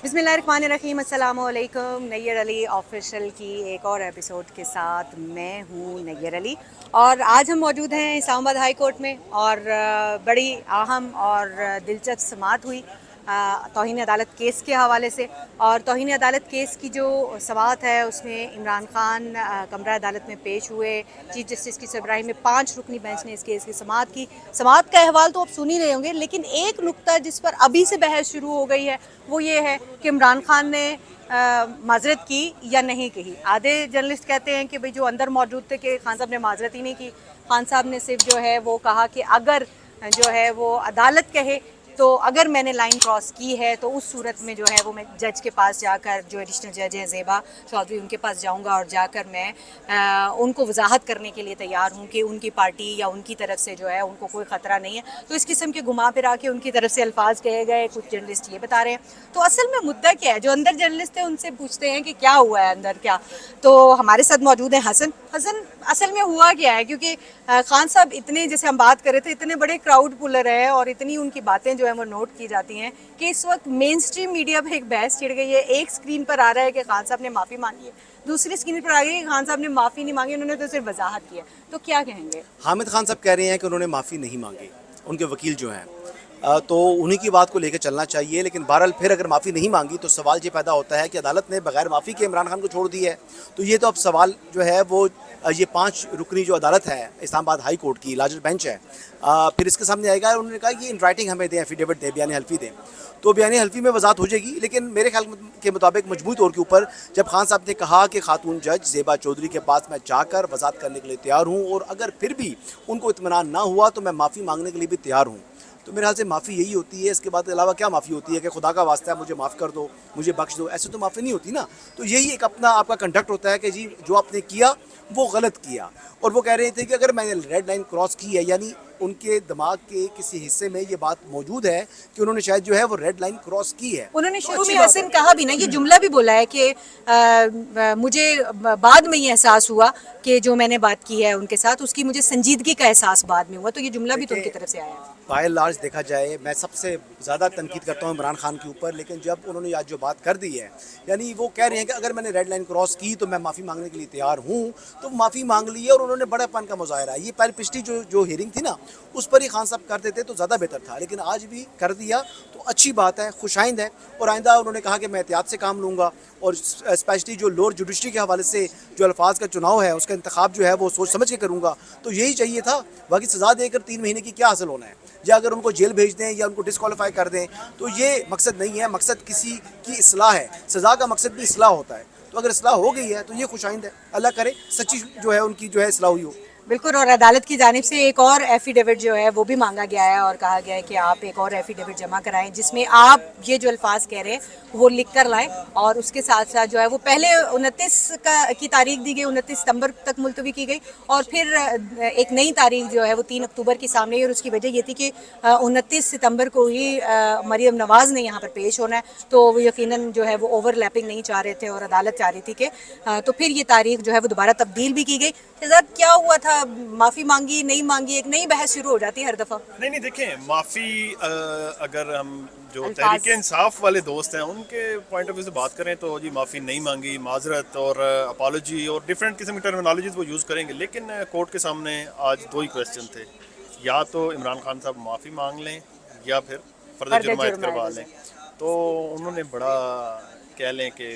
बिस्मिल्लाहिर्रहमानिर्रहीम, अस्सलामुअलैकुम। नैयर अली ऑफिशियल की एक और एपिसोड के साथ मैं हूँ नैयर अली। और आज हम मौजूद हैं इस्लामाबाद हाई कोर्ट में और बड़ी अहम और दिलचस्प समाअत हुई तौहीन अदालत केस के हवाले से। और तौहीन अदालत केस की जो समाअत है उसमें इमरान खान कमरा अदालत में पेश हुए। चीफ जस्टिस की सरबराही में 5 रुकनी बेंच ने इस केस की समाअत की। समाअत का अहवाल तो आप सुन ही रहे होंगे, लेकिन एक नुक्ता जिस पर अभी से बहस शुरू हो गई है वो ये है कि इमरान खान ने माजरत की या नहीं की। आधे जर्नलिस्ट कहते हैं कि भाई जो अंदर मौजूद थे कि खान साहब ने माजरत ही नहीं की। खान साहब ने सिर्फ जो है वो कहा कि अगर जो है वो अदालत कहे तो अगर मैंने लाइन क्रॉस की है तो उस सूरत में जो है वो मैं जज के पास जाकर, जो एडिशनल जज हैं ज़ेबा चौधरी, उनके पास जाऊंगा और जाकर मैं उनको वजाहत करने के लिए तैयार हूँ कि उनकी पार्टी या उनकी तरफ से जो है उनको कोई ख़तरा नहीं है। तो इस किस्म के घुमा फिरा के उनकी तरफ से अल्फाज कहे गए। कुछ जर्नलिस्ट ये बता रहे हैं। तो असल में मुद्दा क्या है? जो अंदर जर्नलिस्ट है उनसे पूछते हैं कि क्या हुआ है अंदर क्या। तो हमारे साथ मौजूद है हसन। हसन, असल में हुआ क्या है? क्योंकि खान साहब इतने, जैसे हम बात कर रहे थे, इतने बड़े क्राउड पुलर है और इतनी उनकी बातें जो है वो नोट की जाती हैं कि इस वक्त मेन स्ट्रीम मीडिया पे एक बहस छिड़ गई है। एक स्क्रीन पर आ रहा है कि खान साहब ने माफ़ी मांगी है, दूसरी स्क्रीन पर आ गई कि खान साहब ने माफ़ी नहीं मांगी, उन्होंने तो सिर्फ वजाहत की है। तो क्या कहेंगे? हामिद खान साहब कह रहे हैं कि उन्होंने माफ़ी नहीं मांगी, उनके वकील जो हैं। तो उन्हीं की बात को लेकर चलना चाहिए। लेकिन बहरहाल फिर अगर माफ़ी नहीं मांगी तो सवाल ये पैदा होता है कि अदालत ने बगैर माफ़ी के इमरान खान को छोड़ दी है। तो ये तो अब सवाल जो है वो ये 5 रुकनी जो अदालत है इस्लामाबाद हाई कोर्ट की लार्जर बेंच है, फिर इसके सामने आएगा। उन्होंने कहा कि इन राइटिंग हमें दें, एफिडेविट दें, बयान हल्फी दें। तो बयान हल्फी में वजाहत हो जाएगी। लेकिन मेरे ख्याल के मुताबिक मजबूत तौर के ऊपर जब खान साहब ने कहा कि खातून जज ज़ेबा चौधरी के पास मैं जाकर वजाहत करने के लिए तैयार हूँ और अगर फिर भी उनको इत्मीनान ना हुआ तो मैं माफ़ी मांगने के लिए भी तैयार हूँ, तो मेरे ख्याल से माफ़ी यही होती है। इसके बाद अलावा क्या माफ़ी होती है कि खुदा का वास्ता है मुझे माफ़ कर दो, मुझे बख्श दो, ऐसे तो माफ़ी नहीं होती ना। तो यही एक अपना आपका कंडक्ट होता है कि जी जो आपने किया वो गलत किया। और वो कह रहे थे कि अगर मैंने रेड लाइन क्रॉस की है, यानी उनके दिमाग के किसी हिस्से में ये बात मौजूद है कि उन्होंने शायद जो है वो रेड लाइन क्रॉस की है। उन्होंने तो शुरू अच्छी में बात हसन है। कहा भी ना, ये जुमला भी बोला है कि मुझे बाद में ये एहसास हुआ कि जो मैंने बात की है उनके साथ, उसकी मुझे संजीदगी का एहसास बाद में हुआ। तो ये जुमला भी तो उनकी देखिए, तरफ से आया है। बाय लार्ज देखा जाए, मैं सबसे ज़्यादा तनकीद करता हूँ इमरान खान के ऊपर। लेकिन जब उन्होंने आज जो बात कर दी है, यानी वो कह रहे हैं कि अगर मैंने रेड लाइन क्रॉस की तो मैं माफ़ी मांगने के लिए तैयार हूँ, तो माफ़ी मांग ली है और उन्होंने बड़ेपन का मुजाहरा। ये पहले पिछली जो जो हियरिंग थी ना, उस पर ही खान साहब कर देते तो ज़्यादा बेहतर था। लेकिन आज भी कर दिया तो अच्छी बात है, खुशाइंद है। और आइंदा उन्होंने कहा कि मैं एहतियात से काम लूँगा और स्पेशली जो लोअर जुडिशरी के हवाले से जो अल्फाज का चुनाव है उसका इंतखाब जो है वो सोच समझ के करूँगा। तो यही चाहिए था। बाकी सज़ा देकर 3 महीने की क्या हासिल होना है? या अगर उनको जेल भेज दें या उनको डिस्क्वालीफाई कर दें तो ये मकसद नहीं है। मकसद किसी की इस्लाह है, सज़ा का मकसद भी इस्लाह होता है। तो अगर इस्लाह हो गई है तो ये खुशाइंद है। अल्लाह करे सच्ची जो है उनकी जो है इस्लाह हुई हो। बिल्कुल। और अदालत की जानिब से एक और एफिडेविट जो है वो भी मांगा गया है और कहा गया है कि आप एक और एफिडेविट जमा कराएं जिसमें आप ये जो अल्फाज कह रहे हैं वो लिख कर लाएं। और उसके साथ साथ जो है वो पहले 29 की तारीख दी गई, 29 सितंबर तक मुलतवी की गई। और फिर एक नई तारीख जो है वो 3 अक्टूबर की सामने आई। और उसकी वजह ये थी कि 29 सितंबर को ही मरीम नवाज़ ने यहाँ पर पेश होना है। तो वो यकीनन जो है वो ओवरलैपिंग नहीं चाह रहे थे और अदालत चाह रही थी कि तो फिर ये तारीख जो है वो दोबारा तब्दील भी की गई। शहजाद, क्या हुआ था? माफ़ी मांगी, नहीं मांगी, एक नई बहस शुरू हो जाती है हर दफ़ा। नहीं नहीं, देखें, माफ़ी अगर हम जो अल्फाज। तहरीक इंसाफ वाले दोस्त हैं उनके पॉइंट ऑफ व्यू से बात करें तो जी माफ़ी नहीं मांगी, माजरत और अपॉलोजी और डिफरेंट किस्म की टर्मिनोलॉजीज वो यूज़ करेंगे। लेकिन कोर्ट के सामने आज 2 ही क्वेश्चन थे, या तो इमरान खान साहब माफ़ी मांग लें या फिर फ़र्द फर्द जुर्मायत जुर्म करवा आएगा लें। जी। तो उन्होंने बड़ा, कह लें कि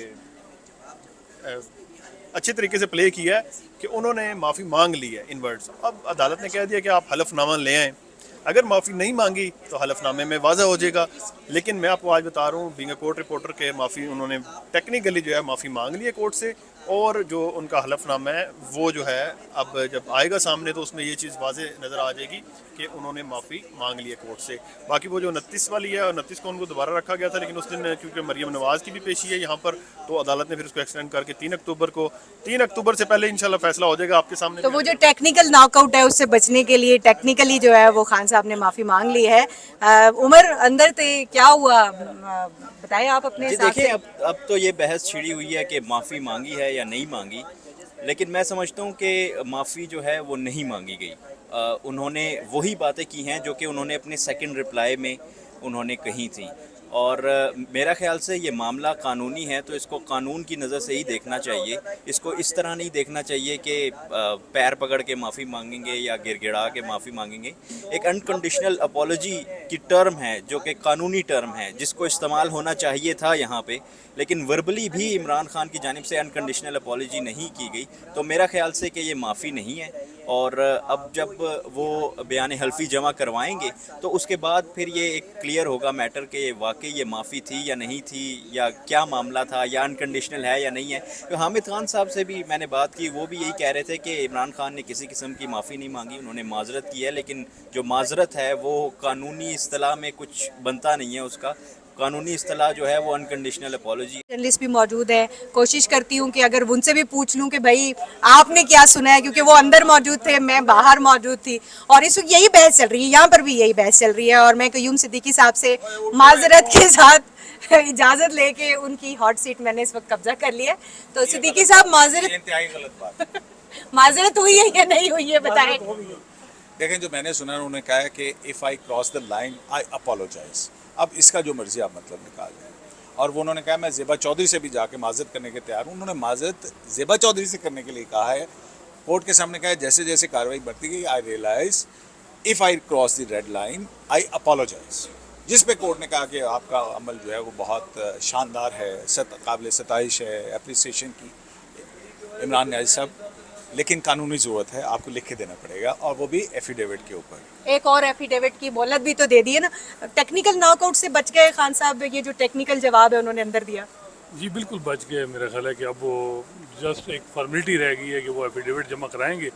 अच्छे तरीके से प्ले किया है कि उन्होंने माफ़ी मांग ली है इन वर्ड्स। अब अदालत ने कह दिया कि आप हलफनामा ले आएँ। अगर माफ़ी नहीं मांगी तो हलफनामे में वाज़ा हो जाएगा। लेकिन मैं आपको आज बता रहा हूँ, बीइंग अ कोर्ट रिपोर्टर, के माफ़ी उन्होंने टेक्निकली जो है माफ़ी मांग ली है कोर्ट से। और जो उनका हलफनामा है वो जो है अब जब आएगा सामने तो उसमें ये चीज़ वाज़े नज़र आ जाएगी कि उन्होंने माफ़ी मांग ली है कोर्ट से। बाकी वो जो 29 वाली है, 29 को उनको दोबारा रखा गया था, लेकिन उस दिन क्योंकि मरीम नवाज़ की भी पेशी है यहाँ पर, तो अदालत ने फिर उसको एक्सटेंड करके 3 अक्टूबर से पहले इंशाल्लाह फैसला हो जाएगा आपके सामने तो भी वो जो आएगा। टेक्निकल नॉकआउट है उससे बचने के लिए टेक्निकली जो है वो खान साहब ने माफ़ी मांग ली है। उमर, अंदर थे, क्या हुआ? बताएं आप अपने जी हिसाब देखिए, से। अब तो ये बहस छिड़ी हुई है कि माफ़ी मांगी है या नहीं मांगी। लेकिन मैं समझता हूँ कि माफ़ी जो है वो नहीं मांगी गई। उन्होंने वही बातें की हैं जो कि उन्होंने अपने सेकंड रिप्लाई में उन्होंने कही थी। और मेरा ख्याल से ये मामला कानूनी है तो इसको कानून की नज़र से ही देखना चाहिए। इसको इस तरह नहीं देखना चाहिए कि पैर पकड़ के माफ़ी मांगेंगे या गिड़गिड़ा के माफ़ी मांगेंगे। एक अनकंडीशनल अपॉलॉजी की टर्म है जो कि कानूनी टर्म है, जिसको इस्तेमाल होना चाहिए था यहाँ पे, लेकिन वर्बली भी इमरान खान की जानिब से अनकंडीशनल अपॉलॉजी नहीं की गई। तो मेरा ख्याल से कि ये माफ़ी नहीं है। और अब जब वो बयान हल्फी जमा करवाएंगे तो उसके बाद फिर ये एक क्लियर होगा मैटर कि वाकई ये माफ़ी थी या नहीं थी, या क्या मामला था, या अनकंडीशनल है या नहीं है। तो हामिद खान साहब से भी मैंने बात की, वो भी यही कह रहे थे कि इमरान खान ने किसी किस्म की माफ़ी नहीं मांगी, उन्होंने माजरत की है, लेकिन जो माजरत है वो कानूनी इस्तिलाह में कुछ बनता नहीं है। उसका कानूनी इस्तिलाह जो है वो अनकंडीशनल अपॉलॉजी। जर्नलिस्ट भी मौजूद है, कोशिश करती हूँ कि अगर उनसे भी पूछ लूँ कि भाई आपने क्या सुना है, क्योंकि वो अंदर मौजूद थे, मैं बाहर मौजूद थी और इस वक्त यही बहस चल रही है, यहाँ पर भी यही बहस चल रही है। और मैं कयूम सिद्दीकी साहब से माजरत के साथ इजाज़त लेके उनकी हॉट सीट मैंने इस वक्त कब्जा कर लिया है। तो सिद्दीकी साहब माजरत हुई है या नहीं हुई है बताएं। देखें, जो मैंने सुना उन्होंने कहा है कि if I cross the line I apologise. अब इसका जो मर्जी आप मतलब निकाल लें। और वो उन्होंने कहा मैं ज़ेबा चौधरी से भी जाके माजरत करने के तैयार हूँ। उन्होंने माजरत ज़ेबा चौधरी से करने के लिए कहा है। कोर्ट के सामने कहा है जैसे जैसे कार्रवाई बढ़ती गई I realise if I cross the red line I apologise. जिस पे कोर्ट ने कहा कि आपका अमल जो है वो बहुत शानदार है, काबिल सताइश है, अप्रिसिएशन की इमरान न्याज़ी साहब, लेकिन कानूनी ज़रूरत है, आपको लिख के देना पड़ेगा, और वो भी एफिडेविट के ऊपर। एक और एफिडेविट की मोहलत भी तो दे दी है ना। टेक्निकल नॉकआउट से बच गए खान साहब, ये जो टेक्निकल जवाब है उन्होंने अंदर दिया। जी बिल्कुल बच गए। मेरा ख्याल है कि अब वो जस्ट एक फॉर्मेलिटी रह गई है कि वो एफिडेविट जमा कराएंगे,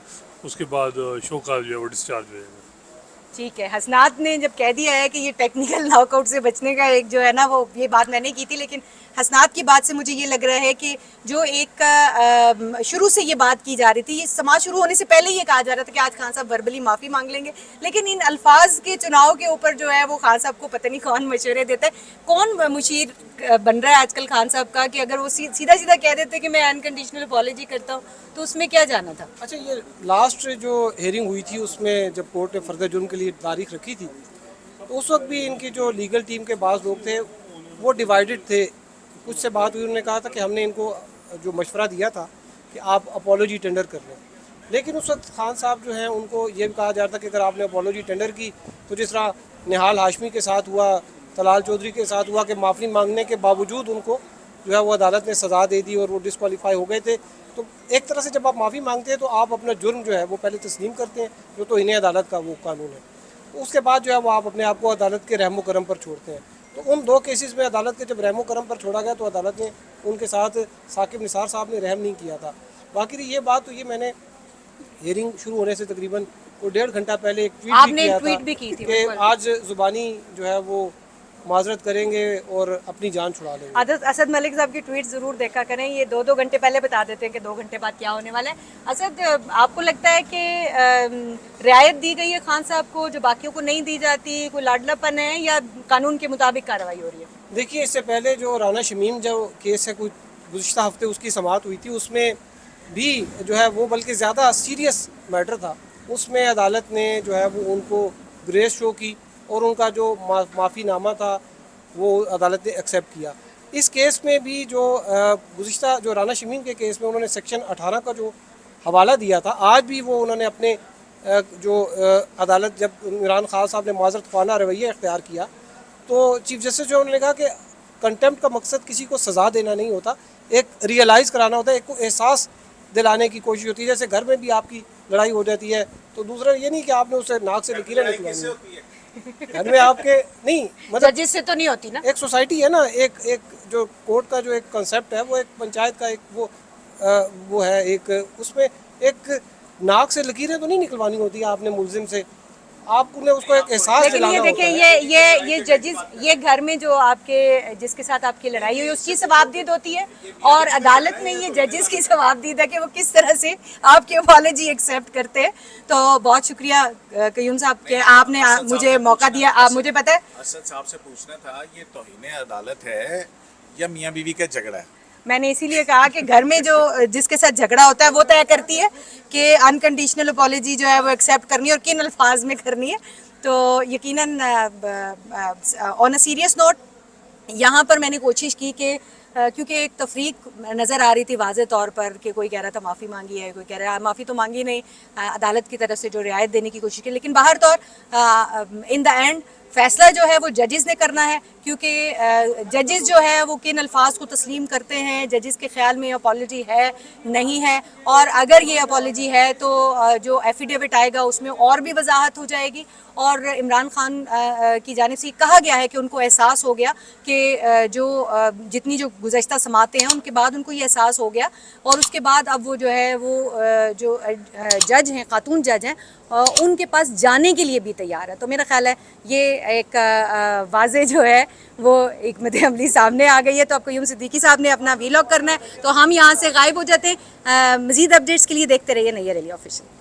उसके बाद शो का जो है वो डिस्चार्ज हो जाएगा। ठीक है, हसनात ने जब कह दिया है कि ये टेक्निकल नॉकआउट से बचने का एक जो है ना, वो ये बात मैंने की थी, लेकिन हसनात की बात से मुझे ये लग रहा है कि जो एक शुरू से ये बात की जा रही थी, ये समाज शुरू होने से पहले ये कहा जा रहा था कि आज खान साहब वर्बली माफ़ी मांग लेंगे, लेकिन इन अल्फाज के चुनाव के ऊपर जो है वो खान साहब को पता नहीं कौन मशवरे देता है, कौन मुशीर बन रहा है आजकल खान साहब का, कि अगर वो सीधा सीधा कह देते कि मैं अनकंडीशनल अपॉलॉजी करता हूँ, तो उसमें क्या जाना था। अच्छा, ये लास्ट जो हेयरिंग हुई थी उसमें जब कोर्ट ने फर्दर जुर्म के लिए तारीख रखी थी, तो उस वक्त भी इनकी जो लीगल टीम के बाज़ लोग थे वो डिवाइडेड थे। कुछ से बात हुई, उन्होंने कहा था कि हमने इनको जो मशवरा दिया था कि आप अपॉलॉजी टेंडर कर लें, लेकिन उस वक्त खान साहब जो हैं उनको ये भी कहा जा रहा था कि अगर आपने अपॉलॉजी टेंडर की तो जिस तरह निहाल हाशमी के साथ हुआ, तलाल चौधरी के साथ हुआ कि माफ़ी मांगने के बावजूद उनको जो है वो अदालत ने सज़ा दे दी और वो डिस्क्वालीफाई हो गए थे। तो एक तरह से जब आप माफ़ी मांगते हैं तो आप अपना जुर्म जो है वो पहले तस्लीम करते हैं, जो तो इन्हें अदालत का वो कानून है, तो उसके बाद जो है वो आप अपने आप को अदालत के रहमो करम पर छोड़ते हैं। तो उन दो केसेस में अदालत के जब रहमो करम पर छोड़ा गया तो अदालत ने उनके साथ साकिब निसार साहब ने रहम नहीं किया था। बाकी ये बात तो ये मैंने हियरिंग शुरू होने से तकरीबन 1.5 घंटा पहले एक ट्वीट भी किया था कि आज ज़ुबानी जो है वो माजरत करेंगे और अपनी जान छुड़ा लेंगे। असद मलिक साहब की ट्वीट ज़रूर देखा करें, ये 2 घंटे पहले बता देते हैं कि 2 घंटे बाद क्या होने वाला है। असद, आपको लगता है कि रियायत दी गई है खान साहब को जो बाकियों को नहीं दी जाती, कोई लाडलापन है या कानून के मुताबिक कार्रवाई हो रही है? देखिए, इससे पहले जो राना शमीम जो केस है, कुछ गुज़िश्ता हफ्ते उसकी समाअत हुई थी, उसमें भी जो है वो बल्कि ज़्यादा सीरियस मैटर था। उसमें अदालत ने जो है वो उनको ग्रेस शो की और उनका जो माफ़ीनामा था वो अदालत ने एक्सेप्ट किया। इस केस में भी जो गुज़िश्ता जो राना शमीम के केस में उन्होंने सेक्शन 18 का जो हवाला दिया था, आज भी वो उन्होंने अपने जो अदालत जब इमरान खान साहब ने माजरत ख्वाना रवैया इख्तियार किया तो चीफ जस्टिस जो उन्होंने कहा कि कंटेम्प्ट का मकसद किसी को सज़ा देना नहीं होता, एक रियलाइज़ कराना होता है, एक को एहसास दिलाने की कोशिश होती है। जैसे घर में भी आपकी लड़ाई हो जाती है तो दूसरा ये नहीं कि आपने उसे नाक से लकीरें निकलवानी, घर में आपके नहीं, मतलब जजेस से तो नहीं होती ना। एक सोसाइटी है ना, एक जो कोर्ट का जो एक कंसेप्ट है वो एक पंचायत का एक वो है, एक उसमें एक नाक से लकीरें तो नहीं निकलवानी होती आपने मुलजिम से, आपने उसको एक एहसास लेकिन दिलाना ये होता देखिए, है। ये जजेस, ये घर में जो आपके जिसके साथ आपकी लड़ाई हुई उसकी सवाबदीद होती है, और अदालत में ये जजेस की सवाबदीद है कि वो किस तरह से आपकी अपॉलॉजी एक्सेप्ट करते हैं। तो बहुत शुक्रिया कयूम साहब के आपने मुझे मौका दिया। आप मुझे पता है असद साहब से पूछना था, ये तौहीन अदालत है या मियाँ बीवी का झगड़ा है? मैंने इसीलिए कहा कि घर में जो जिसके साथ झगड़ा होता है वो तय करती है कि अनकंडीशनल अपॉलॉजी जो है वो एक्सेप्ट करनी है और किन अल्फाज में करनी है। तो यकीनन ऑन अ सीरियस नोट, यहाँ पर मैंने कोशिश की कि क्योंकि एक तफरीक नज़र आ रही थी वाज़े तौर पर कि कोई कह रहा था माफ़ी मांगी है, कोई कह रहा है माफ़ी तो मांगी नहीं, अदालत की तरफ से जो रियायत देने की कोशिश की, लेकिन बाहर तौर इन द एंड फ़ैसला जो है वो जजेस ने करना है, क्योंकि जजेस जो है वो किन अल्फाज को तस्लीम करते हैं, जजेस के ख्याल में अपॉलजी है नहीं है, और अगर ये अपॉलजी है तो जो एफिडेविट आएगा उसमें और भी वजाहत हो जाएगी। और इमरान खान की जानिब से कहा गया है कि उनको एहसास हो गया कि जो जितनी जो गुज़श्ता समातें हैं उनके बाद उनको ये एहसास हो गया, और उसके बाद अब वो जो है वो जो जज हैं, खातून जज हैं, उनके पास जाने के लिए भी तैयार है। तो मेरा ख्याल है ये एक वाज़े जो है वो हिकमत अमली सामने आ गई है। तो आपको यूम सिद्दीकी साहब ने अपना वीलॉग करना है, तो हम यहाँ से गायब हो जाते हैं। मज़ीद अपडेट्स के लिए देखते रहिए नैयर अली ऑफिशियल।